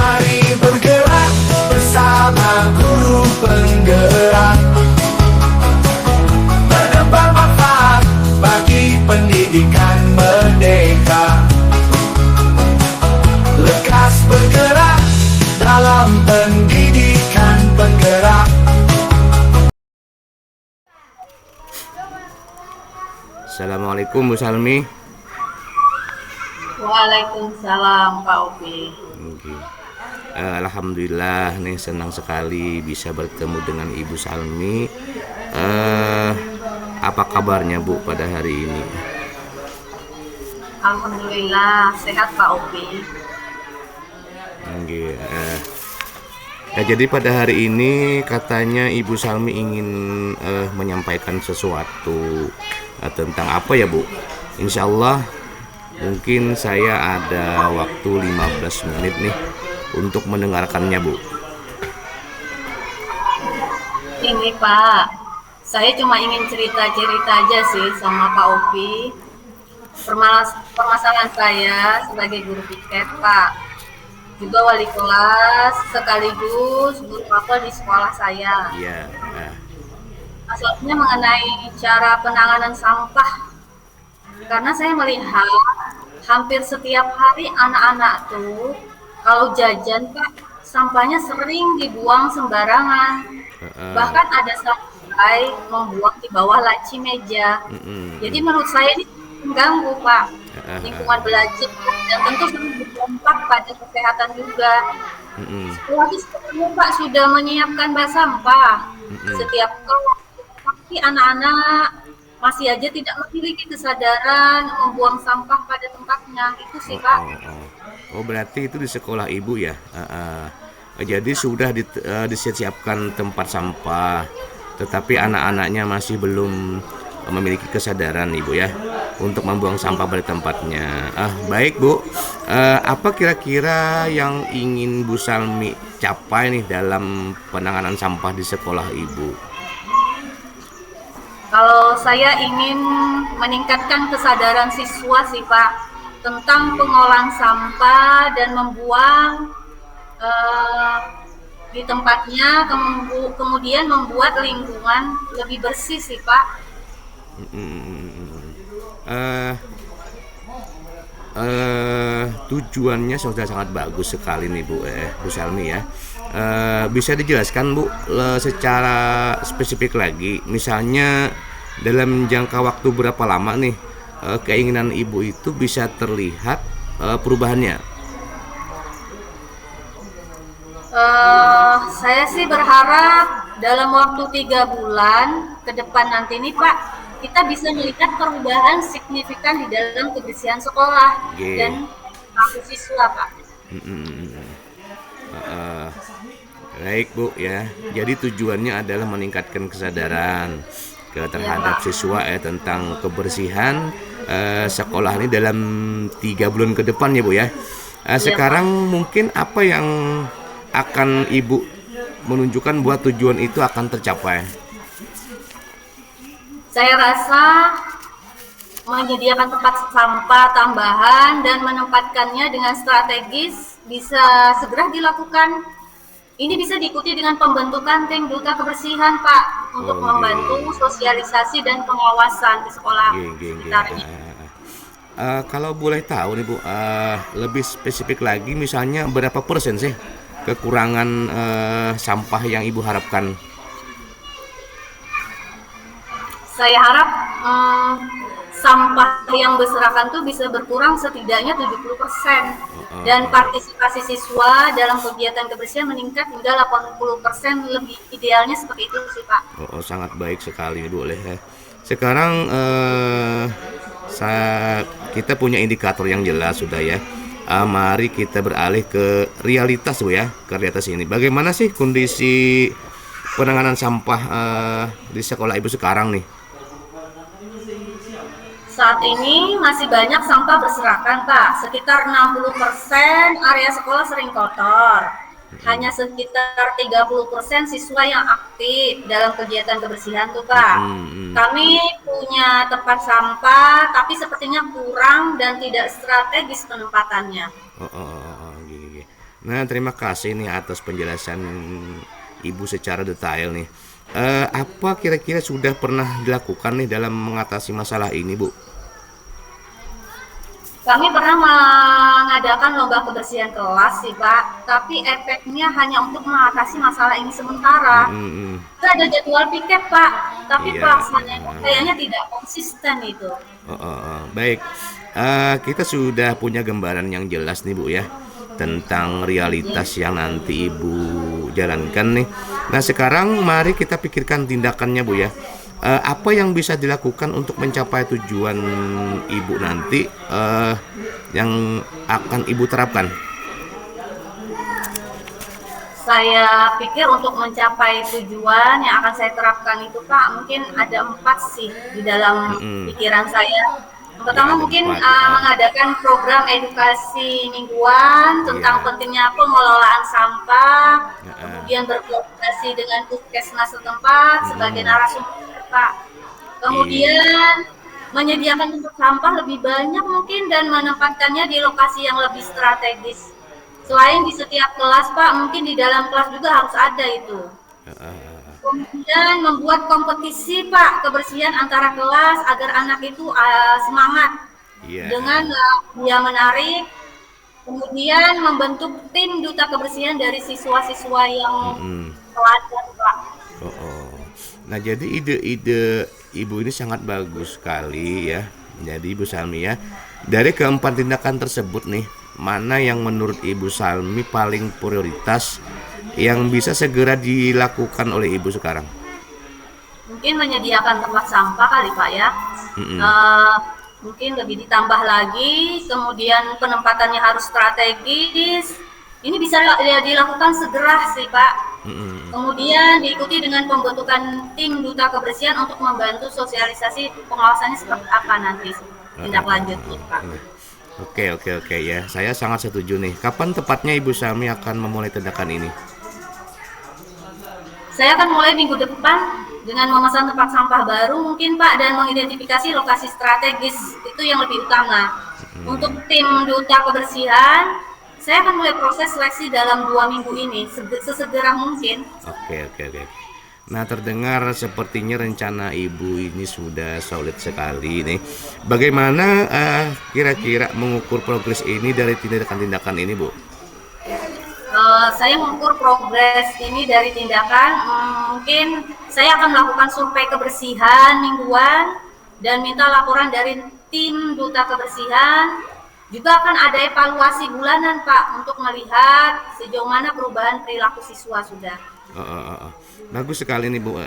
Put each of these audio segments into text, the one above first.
Mari bergerak bersama guru penggerak, menebar manfaat bagi pendidikan merdeka. Lekas bergerak dalam pendidikan penggerak. Assalamualaikum Bu Salmi. Waalaikumsalam Pak Opi. Alhamdulillah nih, senang sekali bisa bertemu dengan Ibu Salmi. Apa kabarnya Bu pada hari ini? Alhamdulillah sehat Pak Opi. Jadi pada hari ini katanya Ibu Salmi ingin menyampaikan sesuatu tentang apa ya Bu? Insya Allah mungkin saya ada waktu 15 menit nih untuk mendengarkannya Bu. Ini Pak, saya cuma ingin cerita-cerita aja sih sama Pak Opi. Permasalahan saya sebagai guru piket Pak, juga wali kelas sekaligus guru mapel di sekolah saya. Iya. Masalahnya mengenai cara penanganan sampah. Karena saya melihat hampir setiap hari anak-anak tuh kalau jajan Pak, sampahnya sering dibuang sembarangan. Bahkan ada sampai membuang di bawah laci meja. Jadi menurut saya ini mengganggu Pak lingkungan belajar dan tentu sangat berdampak pada kesehatan juga. Sekolah sepertinya Pak sudah menyiapkan bak sampah setiap kelas, tapi anak-anak masih aja tidak memiliki kesadaran membuang sampah pada tempatnya. Itu sih Pak. Oh berarti itu di sekolah Ibu ya? Jadi sudah disiapkan tempat sampah, tetapi anak-anaknya masih belum memiliki kesadaran Ibu ya untuk membuang sampah pada tempatnya. Baik Bu, apa kira-kira yang ingin Bu Salmi capai nih dalam penanganan sampah di sekolah Ibu? Kalau saya ingin meningkatkan kesadaran siswa sih Pak tentang pengolahan sampah dan membuang di tempatnya, kemudian membuat lingkungan lebih bersih sih Pak. Tujuannya sudah sangat bagus sekali nih Bu Salmi ya. Bisa dijelaskan Bu secara spesifik lagi, misalnya dalam jangka waktu berapa lama nih keinginan Ibu itu bisa terlihat perubahannya? Saya sih berharap dalam waktu 3 bulan ke depan nanti nih Pak, kita bisa melihat perubahan signifikan di dalam kebersihan sekolah dan siswa Pak. Baik Bu ya, jadi tujuannya adalah meningkatkan kesadaran terhadap siswa tentang kebersihan sekolah ini dalam 3 bulan ke depan ya Bu ya. Sekarang mungkin apa yang akan Ibu menunjukkan bahwa tujuan itu akan tercapai? Saya rasa menyediakan tempat sampah tambahan dan menempatkannya dengan strategis bisa segera dilakukan. Ini bisa diikuti dengan pembentukan tim duta kebersihan Pak untuk membantu sosialisasi dan pengawasan di sekolah sekitarnya. Kalau boleh tahu nih Bu, lebih spesifik lagi, misalnya berapa persen sih kekurangan sampah yang Ibu harapkan? Saya harap sampah yang berserakan tuh bisa berkurang setidaknya 70%. Dan partisipasi siswa dalam kegiatan kebersihan meningkat hingga 80%, lebih idealnya seperti itu sih Pak. Sangat baik sekali Bu ya. Sekarang kita punya indikator yang jelas sudah ya. Mari kita beralih ke realitas Bu ya, ke realitas ini. Bagaimana sih kondisi penanganan sampah di sekolah Ibu sekarang nih? Saat ini masih banyak sampah berserakan Pak, sekitar 60% area sekolah sering kotor. Hanya sekitar 30% siswa yang aktif dalam kegiatan kebersihan tuh Pak. Kami punya tempat sampah, tapi sepertinya kurang dan tidak strategis penempatannya. Nah, terima kasih nih atas penjelasan Ibu secara detail nih. Apa kira-kira sudah pernah dilakukan nih dalam mengatasi masalah ini, Bu? Kami pernah mengadakan lomba kebersihan kelas sih Pak, tapi efeknya hanya untuk mengatasi masalah ini sementara. Mm-mm. Kita ada jadwal piket Pak, tapi Iya. pelaksanaannya kayaknya tidak konsisten itu. Baik, kita sudah punya gambaran yang jelas nih Bu ya tentang realitas yang nanti Ibu jalankan nih. Nah sekarang mari kita pikirkan tindakannya Bu ya. Apa yang bisa dilakukan untuk mencapai tujuan Ibu nanti yang akan Ibu terapkan? Saya pikir untuk mencapai tujuan yang akan saya terapkan itu Pak, mungkin ada 4 sih di dalam pikiran saya. Yang pertama ada mungkin 4, ya. mengadakan program edukasi mingguan tentang Iya. pentingnya pengelolaan sampah, Ya. kemudian berkoordinasi dengan puskesmas setempat sebagai narasumber Pak. Kemudian menyediakan tempat sampah lebih banyak mungkin dan menempatkannya di lokasi yang lebih strategis. Selain di setiap kelas Pak, mungkin di dalam kelas juga harus ada itu. Kemudian membuat kompetisi Pak kebersihan antara kelas agar anak itu semangat Iya. dengan dia menarik. Kemudian membentuk tim duta kebersihan dari siswa-siswa yang teladan Pak. Nah jadi ide-ide Ibu ini sangat bagus sekali ya. Jadi Ibu Salmi ya, dari keempat tindakan tersebut nih, mana yang menurut Ibu Salmi paling prioritas yang bisa segera dilakukan oleh Ibu sekarang? Mungkin menyediakan tempat sampah kali Pak ya. Mungkin lebih ditambah lagi, kemudian penempatannya harus strategis. Ini bisa dilakukan segera sih Pak. Kemudian diikuti dengan pembentukan tim duta kebersihan untuk membantu sosialisasi pengawasannya seperti apa nanti tindak lanjutnya Pak. Oke ya, saya sangat setuju nih. Kapan tepatnya Ibu Salmi akan memulai tindakan ini? Saya akan mulai minggu depan dengan memesan tempat sampah baru mungkin Pak dan mengidentifikasi lokasi strategis, itu yang lebih utama. Untuk tim duta kebersihan, saya akan mulai proses seleksi dalam 2 minggu ini sesegera mungkin. Oke. Nah terdengar sepertinya rencana Ibu ini sudah solid sekali nih. Bagaimana kira-kira mengukur progres ini dari tindakan-tindakan ini Bu? Saya mengukur progres ini dari tindakan, mungkin saya akan melakukan survei kebersihan mingguan dan minta laporan dari tim duta kebersihan. Juga akan ada evaluasi bulanan Pak untuk melihat sejauh mana perubahan perilaku siswa sudah. Bagus sekali nih Bu.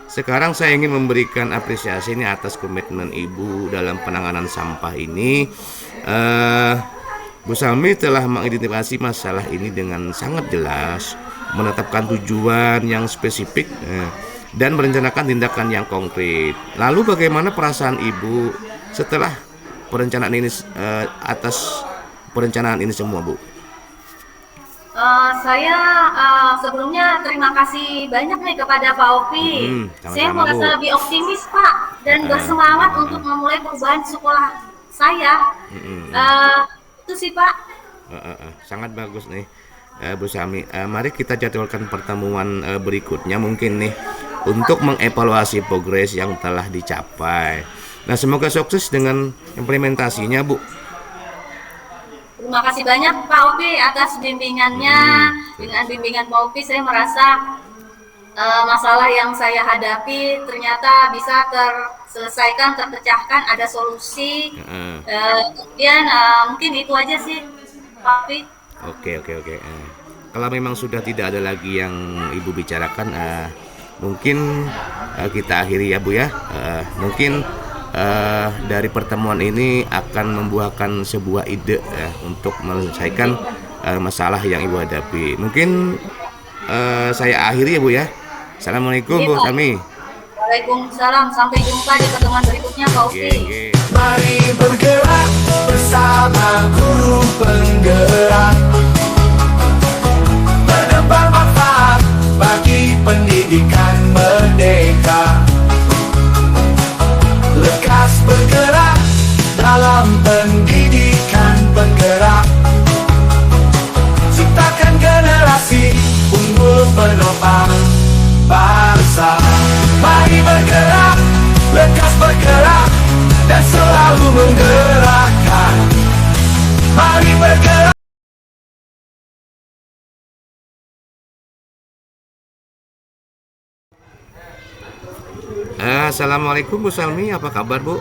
Sekarang saya ingin memberikan apresiasi nih atas komitmen Ibu dalam penanganan sampah ini. Bu Salmi telah mengidentifikasi masalah ini dengan sangat jelas, menetapkan tujuan yang spesifik dan merencanakan tindakan yang konkret. Lalu bagaimana perasaan Ibu setelah perencanaan ini atas perencanaan ini semua Bu? Saya sebelumnya terima kasih banyak nih kepada Pak Opi. Saya sama-sama, merasa Bu. lebih optimis Pak dan bersemangat untuk memulai perubahan sekolah saya. Itu sih Pak. Sangat bagus nih Bu Salmi. Mari kita jadwalkan pertemuan berikutnya mungkin nih untuk mengevaluasi progres yang telah dicapai. Nah semoga sukses dengan implementasinya Bu. Terima kasih banyak Pak Opi atas bimbingannya. Dengan bimbingan Pak Opi saya merasa masalah yang saya hadapi ternyata bisa terselesaikan, terpecahkan, ada solusi. Kemudian mungkin itu aja sih Pak Opi. Oke. Kalau memang sudah tidak ada lagi yang Ibu bicarakan, mungkin kita akhiri ya Bu ya. Mungkin dari pertemuan ini akan membuahkan sebuah ide untuk menyelesaikan masalah yang Ibu hadapi. Mungkin saya akhiri ya Bu ya. Assalamualaikum Bu Salmi. Waalaikumsalam, sampai jumpa di pertemuan berikutnya Pak Opi. Mari bergerak bersama guru penggerak, menebar manfaat bagi pendidikan merdeka. Lekas bergerak dalam pendidikan penggerak, bergerak dan selalu menggerakkan. Mari bergerak. Assalamualaikum Bu Salmi, apa kabar Bu?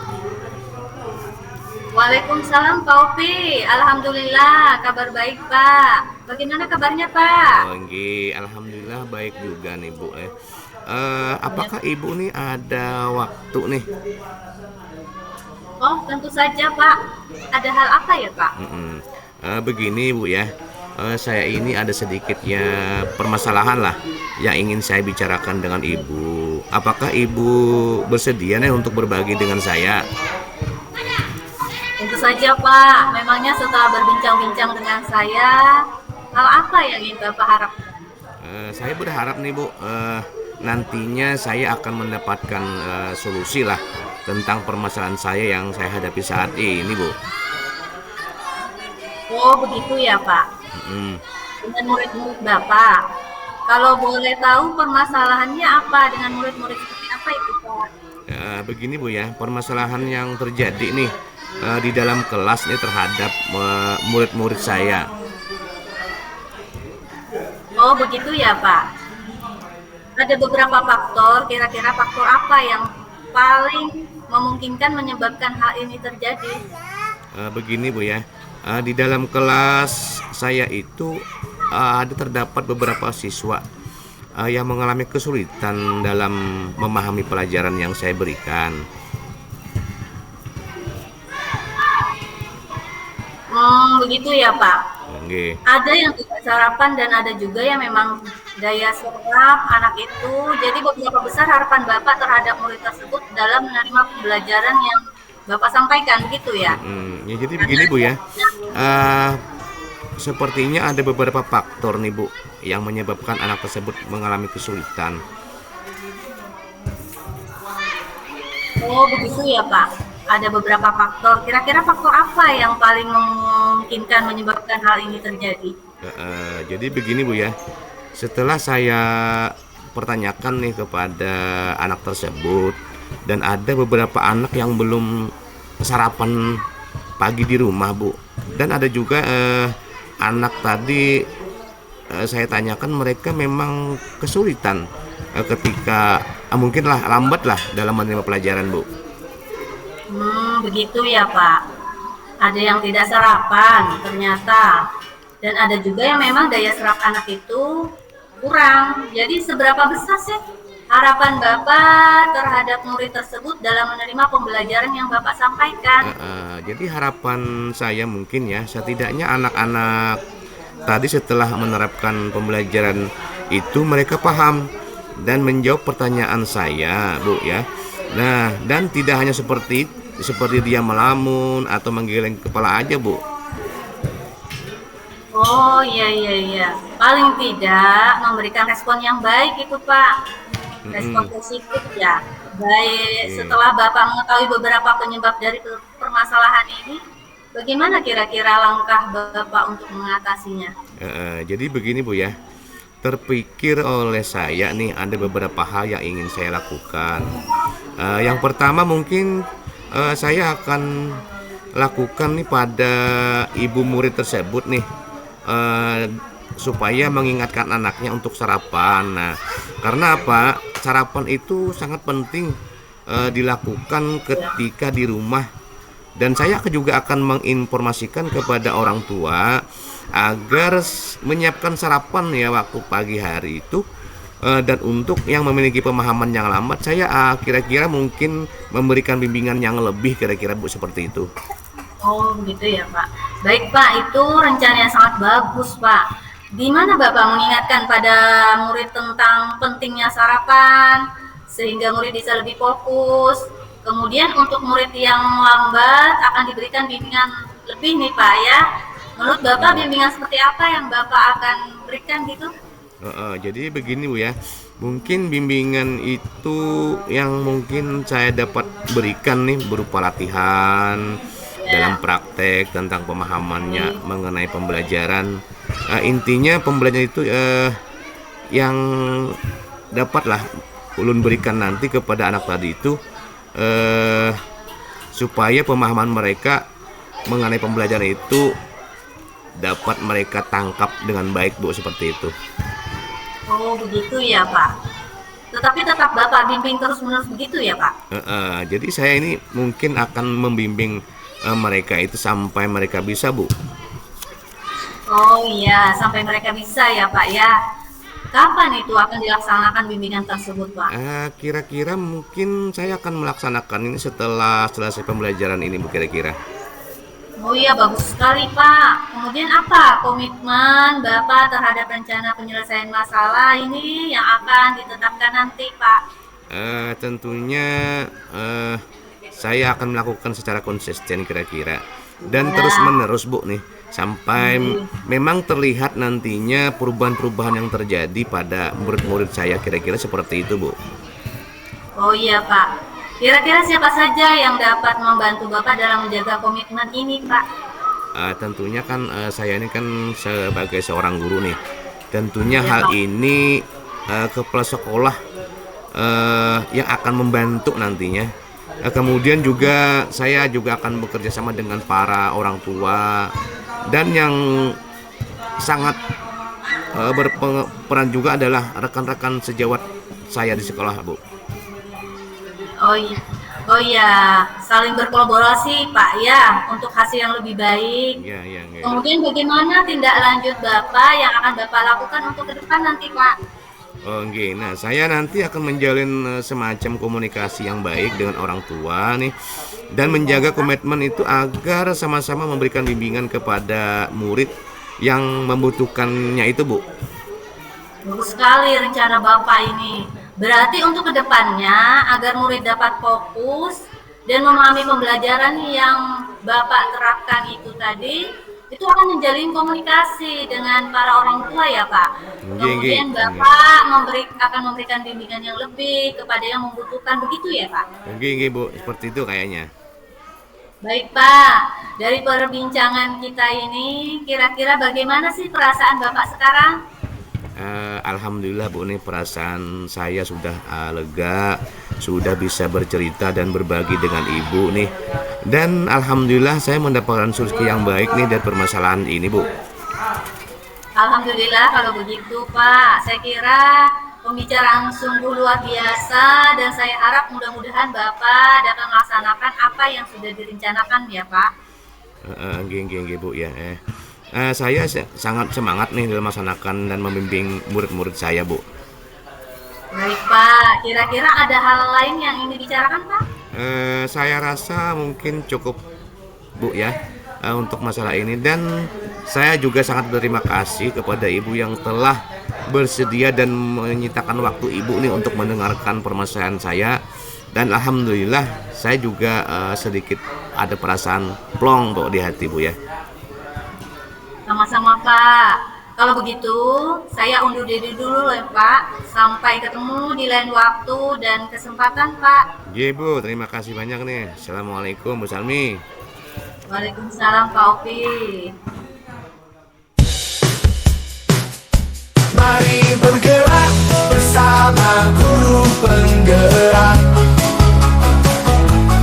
Waalaikumsalam Pak Opi. Alhamdulillah, kabar baik Pak. Bagaimana kabarnya Pak? Oh, nggih, alhamdulillah baik juga nih Bu. Apakah Ibu nih ada waktu nih? Oh, tentu saja Pak. Ada hal apa ya Pak? Begini Bu ya, saya ini ada sedikitnya permasalahan lah yang ingin saya bicarakan dengan Ibu. Apakah Ibu bersedia nih untuk berbagi dengan saya? Tentu saja Pak. Memangnya setelah berbincang-bincang dengan saya, hal apa yang ingin Bapak harapkan? Saya berharap nih Bu, nantinya saya akan mendapatkan solusi lah tentang permasalahan saya yang saya hadapi saat ini Bu. Oh, begitu ya Pak. Dengan murid-murid Bapak. Kalau boleh tahu permasalahannya apa dengan murid-murid seperti apa itu Pak? Begini Bu ya, permasalahan yang terjadi nih di dalam kelas nih terhadap murid-murid saya. Oh, begitu ya Pak. Ada beberapa faktor, kira-kira faktor apa yang paling memungkinkan menyebabkan hal ini terjadi? Begini Bu ya, di dalam kelas saya itu ada terdapat beberapa siswa yang mengalami kesulitan dalam memahami pelajaran yang saya berikan. Begitu ya Pak. Nggih. Ada yang tidak sarapan dan ada juga yang memang daya serap anak itu. Jadi beberapa besar harapan Bapak terhadap murid tersebut dalam menerima pembelajaran yang Bapak sampaikan, gitu ya? Ya jadi begini Bu ya, sepertinya ada beberapa faktor nih Bu yang menyebabkan anak tersebut mengalami kesulitan. Oh, begitu ya Pak. Ada beberapa faktor. Kira-kira faktor apa yang paling memungkinkan menyebabkan hal ini terjadi? Jadi begini Bu ya, setelah saya pertanyakan nih kepada anak tersebut, dan ada beberapa anak yang belum sarapan pagi di rumah Bu, dan ada juga anak tadi saya tanyakan mereka memang kesulitan ketika mungkinlah lambat lah dalam menerima pelajaran Bu. Begitu ya Pak. Ada yang tidak sarapan ternyata, dan ada juga yang memang daya serap anak itu kurang. Jadi seberapa besar sih harapan Bapak terhadap murid tersebut dalam menerima pembelajaran yang Bapak sampaikan? Jadi harapan saya mungkin ya, setidaknya anak-anak tadi setelah menerapkan pembelajaran itu mereka paham dan menjawab pertanyaan saya Bu ya. Nah, dan tidak hanya seperti dia melamun atau menggeleng kepala aja Bu. Oh iya. Paling tidak memberikan respon yang baik itu Pak. Respon positif ya. Baik, setelah Bapak mengetahui beberapa penyebab dari permasalahan ini, bagaimana kira-kira langkah Bapak untuk mengatasinya? Jadi begini Bu ya, terpikir oleh saya nih ada beberapa hal yang ingin saya lakukan. Yang pertama mungkin saya akan lakukan nih pada ibu murid tersebut nih, supaya mengingatkan anaknya untuk sarapan. Nah, karena apa? Sarapan itu sangat penting dilakukan ketika di rumah, dan saya juga akan menginformasikan kepada orang tua agar menyiapkan sarapan ya waktu pagi hari itu. Dan untuk yang memiliki pemahaman yang lambat, saya kira-kira mungkin memberikan bimbingan yang lebih, kira-kira Bu, seperti itu. Oh begitu ya Pak. Baik Pak, itu rencana yang sangat bagus Pak. Di mana Bapak mengingatkan pada murid tentang pentingnya sarapan sehingga murid bisa lebih fokus. Kemudian untuk murid yang lambat akan diberikan bimbingan lebih nih Pak ya. Menurut Bapak bimbingan seperti apa yang Bapak akan berikan gitu? Jadi begini Bu ya, mungkin bimbingan itu yang mungkin saya dapat berikan nih berupa latihan dalam praktek tentang pemahamannya mengenai pembelajaran. Intinya pembelajaran itu yang dapatlah ulun berikan nanti kepada anak tadi itu supaya pemahaman mereka mengenai pembelajaran itu dapat mereka tangkap dengan baik, Bu, seperti itu. Oh, begitu ya, Pak. Tetapi tetap Bapak bimbing terus-menerus begitu ya, Pak? Jadi saya ini mungkin akan membimbing mereka itu sampai mereka bisa, Bu. Oh iya, sampai mereka bisa ya, Pak ya. Kapan itu akan dilaksanakan bimbingan tersebut, Pak? Kira-kira mungkin saya akan melaksanakan ini setelah selesai pembelajaran ini, Bu, kira-kira. Oh iya, bagus sekali, Pak. Kemudian apa komitmen Bapak terhadap rencana penyelesaian masalah ini yang akan ditetapkan nanti, Pak? Tentunya saya akan melakukan secara konsisten kira-kira dan Ya. terus-menerus, Bu, nih sampai memang terlihat nantinya perubahan-perubahan yang terjadi pada murid-murid saya, kira-kira seperti itu, Bu. Oh iya, Pak. Kira-kira siapa saja yang dapat membantu Bapak dalam menjaga komitmen ini, Pak? Tentunya kan saya ini kan sebagai seorang guru nih. Tentunya Ya, hal Pak. ini kepala sekolah yang akan membantu nantinya. Kemudian juga saya juga akan bekerja sama dengan para orang tua dan yang sangat berperan juga adalah rekan-rekan sejawat saya di sekolah, Bu. Oh iya, saling berkolaborasi, Pak ya, untuk hasil yang lebih baik. Ya. Kemudian bagaimana tindak lanjut Bapak yang akan Bapak lakukan untuk ke depan nanti, Pak? Oke, nah saya nanti akan menjalin semacam komunikasi yang baik dengan orang tua nih dan menjaga komitmen itu agar sama-sama memberikan bimbingan kepada murid yang membutuhkannya itu, Bu. Bagus sekali rencana Bapak ini. Berarti untuk kedepannya agar murid dapat fokus dan memahami pembelajaran yang Bapak terapkan itu tadi, itu akan menjalin komunikasi dengan para orang tua ya, Pak. Kemudian Bapak akan memberikan bimbingan yang lebih kepada yang membutuhkan, begitu ya, Pak? Oke, Bu, seperti itu kayaknya. Baik, Pak. Dari perbincangan kita ini, kira-kira bagaimana sih perasaan Bapak sekarang? Alhamdulillah, Bu, nih perasaan saya sudah lega, sudah bisa bercerita dan berbagi dengan Ibu nih. Dan alhamdulillah saya mendapatkan solusi yang baik nih dari permasalahan ini, Bu. Alhamdulillah kalau begitu, Pak. Saya kira pembicaraan sungguh luar biasa dan saya harap mudah-mudahan Bapak dapat melaksanakan apa yang sudah direncanakan ya, Pak. Nggih, Bu ya. Saya sangat semangat nih dalam melaksanakan dan membimbing murid-murid saya, Bu. Baik, Pak. Kira-kira ada hal lain yang ingin dibicarakan, Pak? Saya rasa mungkin cukup, Bu ya, untuk masalah ini. Dan saya juga sangat berterima kasih kepada Ibu yang telah bersedia dan menyitakan waktu Ibu nih untuk mendengarkan permasalahan saya. Dan alhamdulillah saya juga sedikit ada perasaan plong, Bu, di hati, Bu ya. Sama-sama, Pak. Kalau begitu, saya undur diri dulu ya, Pak. Sampai ketemu di lain waktu dan kesempatan, Pak. Iya, Bu, terima kasih banyak nih. Assalamualaikum, Bu Salmi. Waalaikumsalam, Pak Opi. Mari bergerak bersama guru penggerak,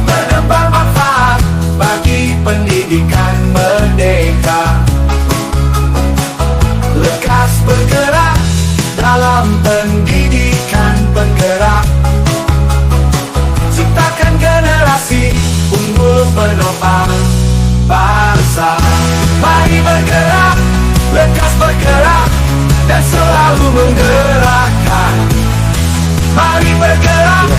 menebar manfaat bagi pendidikan merdeka. Lekas bergerak dalam pendidikan penggerak, ciptakan generasi unggul penopang bangsa. Mari bergerak, lekas bergerak dan selalu menggerakkan. Mari bergerak.